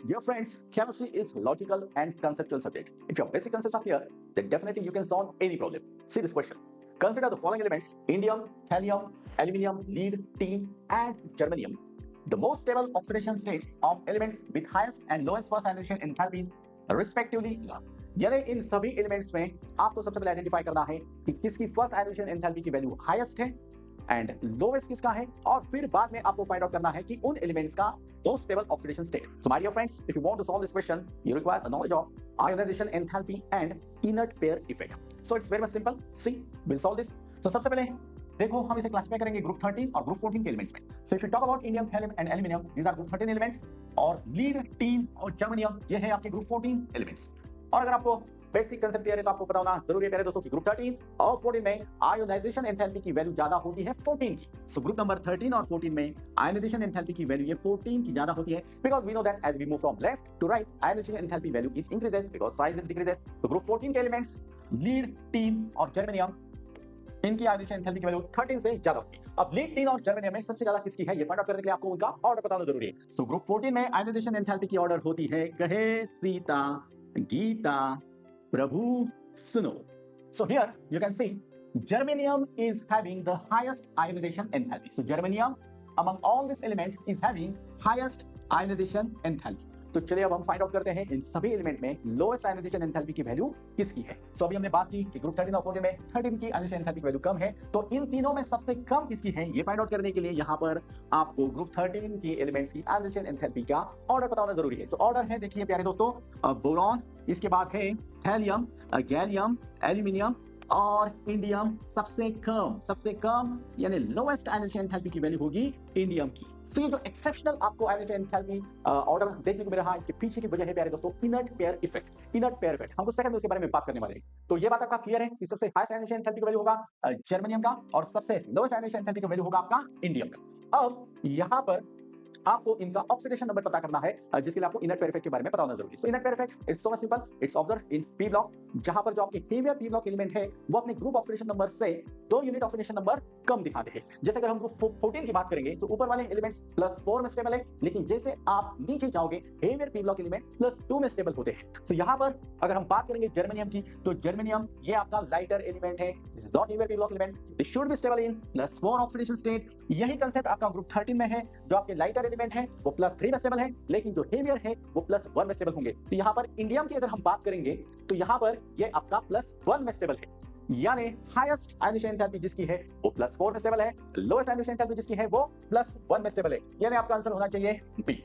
Dear friends, chemistry is logical and conceptual subject. If your basic concepts are clear, then definitely you can solve any problem. See this question. Consider the following elements: indium, thallium, aluminium, lead, tin, and germanium. The most stable oxidation states of elements with highest and lowest first ionization enthalpies respectively are. यानी इन सभी elements में आपको सबसे पहले identify करना है कि किसकी फर्स्ट आयोनाइजेशन एंथैल्पी की वैल्यू हाईएस्ट है एंड लोवेस्ट किसका है, और फिर बाद में आपको फाइंड आउट करना है कि उन एलिमेंट्स का most stable oxidation state. So my dear friends, if you want to solve this question you require a knowledge of ionisation enthalpy and inert pair effect. So it's very much simple. See will solve this. तो सबसे पहले देखो हम इसे classify करेंगे group 13 और group 14 के elements में. So if you talk about indium, thallium and aluminium, these are group 13 elements, और लीड, टीन और जर्मेनियम ये है आपके ग्रुप 14 एलिमेंट्स. और अगर आपको बेसिक कंसेप्ट क्लियर है तो आपको पता होना जरूरी है प्यारे दोस्तों कि ग्रुप 13 और 14 में आयोनाइजेशन एंथैल्पी की वैल्यू ज्यादा होती है 14 की. सो ग्रुप नंबर 13 और 14 में आयोनाइजेशन एंथैल्पी की वैल्यू ये 14 की ज्यादा होती है, because we know that as we move from left to right ionisation enthalpy value is increases because size is decreases. तो ग्रुप 14 के एलिमेंट्स लीड, टीन और जर्मेनियम, इनकी आयोनाइजेशन एंथैल्पी की वैल्यू 13 से ज्यादा होती है. अब लीड, टीन और जर्मेनियम में सबसे ज्यादा किसकी है ये फाइंड आउट करने के लिए आपको उनका ऑर्डर बताना जरूरी है. सो ग्रुप 14 में आयोनाइजेशन एंथैल्पी की ऑर्डर होती है कहे सीता गीता प्रभु सुनो. So here you can see germanium is having the highest ionization enthalpy. So germanium among all these elements is having highest ionization enthalpy. तो चलिए अब हम फाइंड आउट करते हैं इन सभी एलिमेंट में लोएस्ट आयोनाइजेशन एंथैल्पी की वैल्यू किसकी है. सो अभी हमने बात की कि ग्रुप 13 और 14 में 13 की आयोनाइजेशन एंथैल्पी की वैल्यू कम है, तो इन तीनों में सबसे कम किसकी है ये फाइंड आउट करने के लिए यहाँ पर आपको ग्रुप 13 की एलिमेंट्स की आयोनाइजेशन एंथैल्पी का ऑर्डर पता होना जरूरी है. सो ऑर्डर है देखिए प्यारे दोस्तों, बोरॉन, इसके बाद है थैलियम, गैलियम, एल्यूमिनियम और इंडियम. सबसे कम यानी लोएस्ट आयोनाइजेशन एंथैल्पी की वैल्यू होगी इंडियम की. तो ये जो एक्सेप्शनल आपको आयोनाइजेशन एंथैल्पी ऑर्डर देखने को मिल रहा है, इसके पीछे की वजह है प्यारे दोस्तों inert pair effect. Inert pair effect हम कुछ सेकंड में उसके बारे में बात करने वाले हैं. तो ये बात आपका क्लियर है कि सबसे हाईएस्ट आयोनाइजेशन एंथैल्पी का वैल्यू होगा जर्मेनियम का, और सबसे लोएस्ट आयोनाइजेशन एंथैल्पी का वैल्यू होगा आपका इंडियम का. अब यहाँ पर आपको इनका ऑक्सीडेशन नंबर पता करना है, जिसके लिए आपको इनर्ट पेयर इफेक्ट के बारे में पता होना जरूरी है. सो inert pair effect it's so much simple. It's observe in P block, जहां पर जो आपके हेवियर पी ब्लॉक एलिमेंट है वो अपने ग्रुप ऑक्सीडेशन नंबर से 2 यूनिट ऑक्सीडेशन नंबर कम दिखाते हैं. जैसे अगर हम ग्रुप 14 की बात करेंगे तो ऊपर वाले एलिमेंट्स +4 में स्टेबल है, लेकिन जैसे आप नीचे जाओगे हेवियर पी ब्लॉक एलिमेंट +2 में स्टेबल होते हैं. सो यहाँ पर अगर हम बात करेंगे जर्मेनियम की, तो जर्मेनियम ये आपका लाइटर एलिमेंट है, this is not heavier P block element, this should be stable in +4 oxidation state. यही कंसेप्ट आपका ग्रुप 13 में है, जो आपके लाइटर एलिमेंट है वो +3 में स्टेबल है, लेकिन जो हेवियर है वो +1 में स्टेबल होंगे. तो यहाँ पर इंडियम की अगर हम बात करेंगे तो यहाँ पर ये आपका +1 में स्टेबल है, यानी हाईएस्ट आयोनाइजेशन एंथैल्पी जिसकी है वो +4 में स्टेबल है, लोएस्ट आयोनाइजेशन एंथैल्पी जिसकी है वो +1 में स्टेबल है. यानी आपका आंसर होना चाहिए बी.